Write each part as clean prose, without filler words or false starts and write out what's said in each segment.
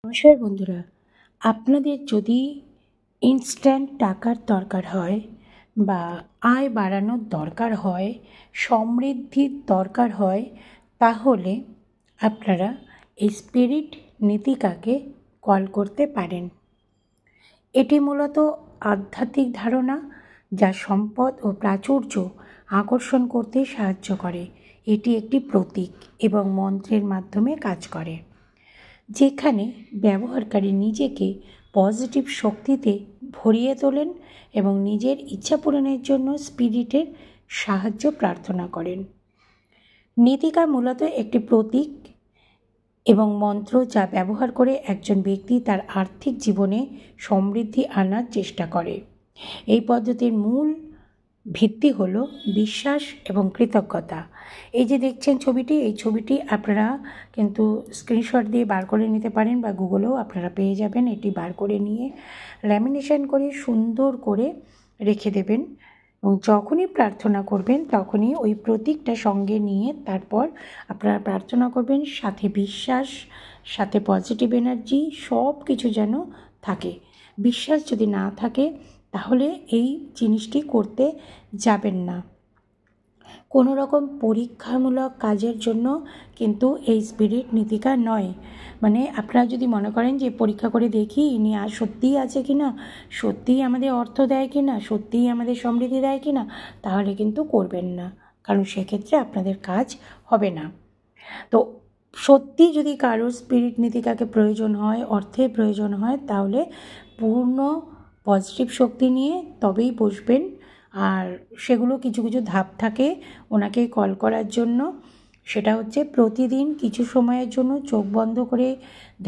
নমস্কার বন্ধুরা, আপনাদের যদি ইনস্ট্যান্ট টাকার দরকার হয় বা আয় বাড়ানোর দরকার হয়, সমৃদ্ধির দরকার হয়, তাহলে আপনারা এই স্পিরিট নীতিকাকে কল করতে পারেন। এটি মূলত আধ্যাত্মিক ধারণা যা সম্পদ ও প্রাচুর্য আকর্ষণ করতে সাহায্য করে। এটি একটি প্রতীক এবং মন্ত্রের মাধ্যমে কাজ করে, যেখানে ব্যবহারকারী নিজেকে পজিটিভ শক্তিতে ভরিয়ে তোলেন এবং নিজের ইচ্ছা পূরণের জন্য স্পিরিটের সাহায্য প্রার্থনা করেন। নীতিকা মূলত একটি প্রতীক এবং মন্ত্র যা ব্যবহার করে একজন ব্যক্তি তার আর্থিক জীবনে সমৃদ্ধি আনার চেষ্টা করে। এই পদ্ধতির মূল ভিত্তি হলো বিশ্বাস এবং কৃতজ্ঞতা। এই যে দেখছেন ছবিটি, এই ছবিটি আপনারা কিন্তু স্ক্রিনশট দিয়ে বার করে নিতে পারেন বা গুগলেও আপনারা পেয়ে যাবেন। এটি বার করে নিয়ে ল্যামিনেশন করে সুন্দর করে রেখে দেবেন এবং যখনই প্রার্থনা করবেন তখনই ওই প্রতীকটা সঙ্গে নিয়ে তারপর আপনারা প্রার্থনা করবেন, সাথে বিশ্বাস, সাথে পজিটিভ এনার্জি, সব কিছু যেন থাকে। বিশ্বাস যদি না থাকে তাহলে এই জিনিসটি করতে যাবেন না। কোনো রকম পরীক্ষামূলক কাজের জন্য কিন্তু এই স্পিরিট নীতিকা নয়। মানে আপনারা যদি মনে করেন যে পরীক্ষা করে দেখি ইনি আর সত্যিই আছে কি না, সত্যিই আমাদের অর্থ দেয় কি না, সত্যিই আমাদের সমৃদ্ধি দেয় কি না, তাহলে কিন্তু করবেন না, কারণ সেক্ষেত্রে আপনাদের কাজ হবে না। তো সত্যি যদি কারোর স্পিরিট নীতিকাকে প্রয়োজন হয়, অর্থের প্রয়োজন হয়, তাহলে পূর্ণ পজিটিভ শক্তি নিয়ে তবেই বসবেন। আর সেগুলো কিছু কিছু ধাপ থাকে ওনাকে কল করার জন্য। সেটা হচ্ছে প্রতিদিন কিছু সময়ের জন্য চোখ বন্ধ করে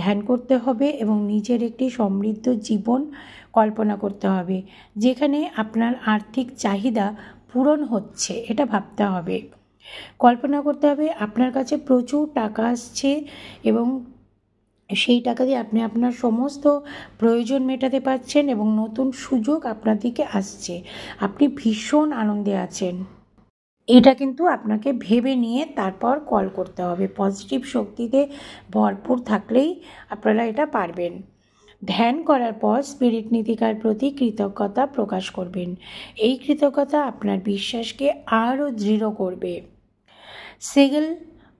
ধ্যান করতে হবে এবং নিজের একটি সমৃদ্ধ জীবন কল্পনা করতে হবে, যেখানে আপনার আর্থিক চাহিদা পূরণ হচ্ছে, এটা ভাবতে হবে। কল্পনা করতে হবে আপনার কাছে প্রচুর টাকা আসছে এবং সেই টাকা দিয়ে আপনি আপনার সমস্ত প্রয়োজন মেটাতে পারছেন এবং নতুন সুযোগ আপনার দিকে আসছে, আপনি ভীষণ আনন্দে আছেন। এটা কিন্তু আপনাকে ভেবে নিয়ে তারপর কল করতে হবে। পজিটিভ শক্তিতে ভরপুর থাকলেই আপনারা এটা পারবেন। ধ্যান করার পর স্পিরিট নীতিকার প্রতি কৃতজ্ঞতা প্রকাশ করবেন। এই কৃতজ্ঞতা আপনার বিশ্বাসকে আরও দৃঢ় করবে। সিগেল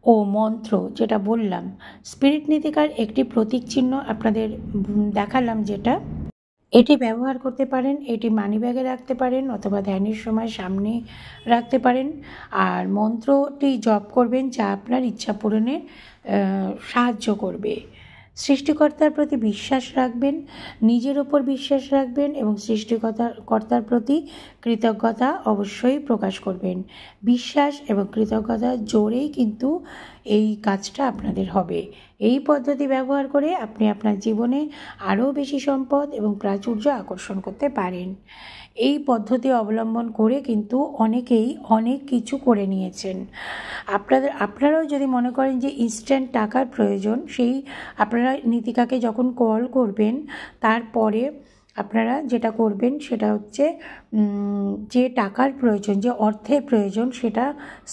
ও মন্ত্র যেটা বললাম, স্পিরিট নীতিকার একটি প্রতীক চিহ্ন আপনাদের দেখালাম, যেটা এটি ব্যবহার করতে পারেন, এটি মানিব্যাগে রাখতে পারেন অথবা ধ্যানের সময় সামনে রাখতে পারেন। আর মন্ত্রটি জপ করবেন যা আপনার ইচ্ছা পূরণে সাহায্য করবে। সৃষ্টিকর্তার প্রতি বিশ্বাস রাখবেন, নিজের ওপর বিশ্বাস রাখবেন এবং সৃষ্টিকর্তার প্রতি কৃতজ্ঞতা অবশ্যই প্রকাশ করবেন। বিশ্বাস এবং কৃতজ্ঞতার জোরেই কিন্তু এই কাজটা আপনাদের হবে। এই পদ্ধতি ব্যবহার করে আপনি আপনার জীবনে আরও বেশি সম্পদ এবং প্রাচুর্য আকর্ষণ করতে পারেন। এই পদ্ধতি অবলম্বন করে কিন্তু অনেকেই অনেক কিছু করে নিয়েছেন। আপনারাও যদি মনে করেন যে ইনস্ট্যান্ট টাকার প্রয়োজন, সেই আপনারা নীতিকাকে যখন কল করবেন তারপরে আপনারা যেটা করবেন সেটা হচ্ছে যে টাকার প্রয়োজন, যে অর্থের প্রয়োজন, সেটা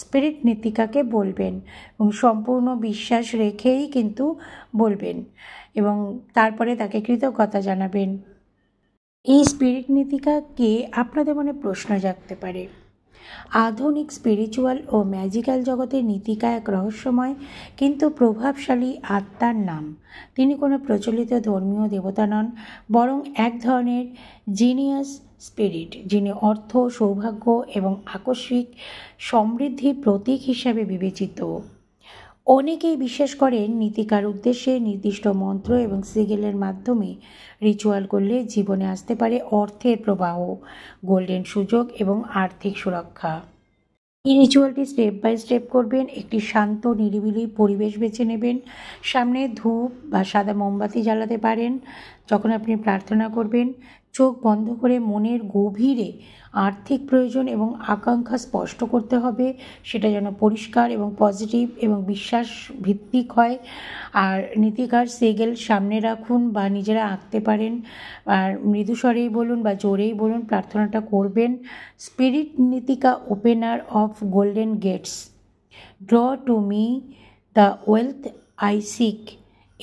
স্পিরিট নীতিকাকে বলবেন এবং সম্পূর্ণ বিশ্বাস রেখেই কিন্তু বলবেন এবং তারপরে তাকে কৃতজ্ঞতা জানাবেন। এই স্পিরিট নীতিকাকে আপনাদের মনে প্রশ্ন জাগতে পারে। আধুনিক স্পিরিচুয়াল ও ম্যাজিক্যাল জগতের নীতিকা এক রহস্যময় কিন্তু প্রভাবশালী আত্মার নাম। তিনি কোনো প্রচলিত ধর্মীয় দেবতা নন, বরং এক ধরনের জিনিয়াস স্পিরিট, যিনি অর্থ, সৌভাগ্য এবং আকস্মিক সমৃদ্ধির প্রতীক হিসাবে বিবেচিত। অনেকেই বিশ্বাস করেন নীতিকার উদ্দেশ্যে নির্দিষ্ট মন্ত্র এবং সিগেলের মাধ্যমে রিচুয়াল করলে জীবনে আসতে পারে অর্থের প্রবাহ, গোল্ডেন সুযোগ এবং আর্থিক সুরক্ষা। এই রিচুয়ালটি স্টেপ বাই স্টেপ করবেন। একটি শান্ত নিরিবিলি পরিবেশ বেছে নেবেন, সামনে ধূপ বা সাদা মোমবাতি জ্বালাতে পারেন। যখন আপনি প্রার্থনা করবেন, চোখ বন্ধ করে মনের গভীরে আর্থিক প্রয়োজন এবং আকাঙ্ক্ষা স্পষ্ট করতে হবে, সেটা যেন পরিষ্কার এবং পজিটিভ এবং বিশ্বাস ভিত্তিক হয়। আর নীতিকার সিগেল সামনে রাখুন বা নিজেরা আঁকতে পারেন, আর মৃদুস্বরেই বলুন বা জোরেই বলুন, প্রার্থনাটা করবেন। স্পিরিট নীতিকা opener of golden gates, draw to me the wealth I seek.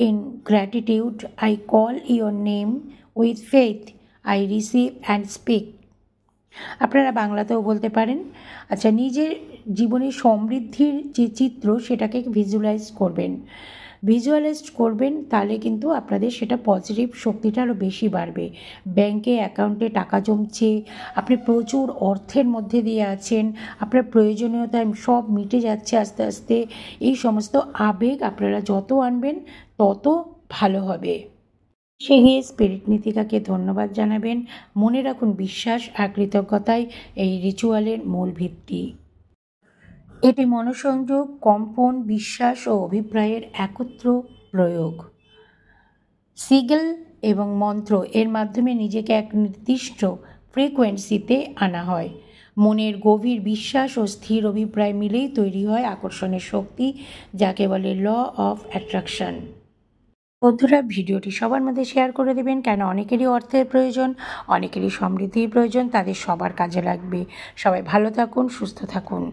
in gratitude, I call your name with faith, I receive and speak. আপনারা বাংলাতেও বলতে পারেন। আচ্ছা, নিজের জীবনের সমৃদ্ধির যে চিত্র সেটাকে ভিজুয়ালাইজ করবেন, তাহলে কিন্তু আপনাদের সেটা পজিটিভ শক্তিটা আরও বেশি বাড়বে। ব্যাংকে অ্যাকাউন্টে টাকা জমছে, আপনি প্রচুর অর্থের মধ্যে দিয়ে আছেন, আপনার প্রয়োজনীয়তা সব মিটে যাচ্ছে আস্তে আস্তে। এই সমস্ত আবেগ আপনারা যত আনবেন তত ভালো হবে। সেই স্পিরিট নীতিকাকে ধন্যবাদ জানাবেন। মনে রাখুন, বিশ্বাস আর কৃতজ্ঞতাই এই রিচুয়ালের মূল ভিত্তি। এটি মনোসংযোগ, কম্পন, বিশ্বাস ও অভিপ্রায়ের একত্র প্রয়োগ। সিগেল এবং মন্ত্র এর মাধ্যমে নিজেকে এক নির্দিষ্ট ফ্রিকোয়েন্সিতে আনা হয়। মনের গভীর বিশ্বাস ও স্থির অভিপ্রায় মিলেই তৈরি হয় আকর্ষণের শক্তি, যাকে বলে ল অফ অ্যাট্রাকশন। বন্ধুরা, ভিডিওটি সবার মধ্যে শেয়ার করে দেবেন, কেন অনেকেরই অর্থের প্রয়োজন, অনেকেরই সমৃদ্ধির প্রয়োজন, তাদের সবার কাজে লাগবে। সবাই ভালো থাকুন, সুস্থ থাকুন।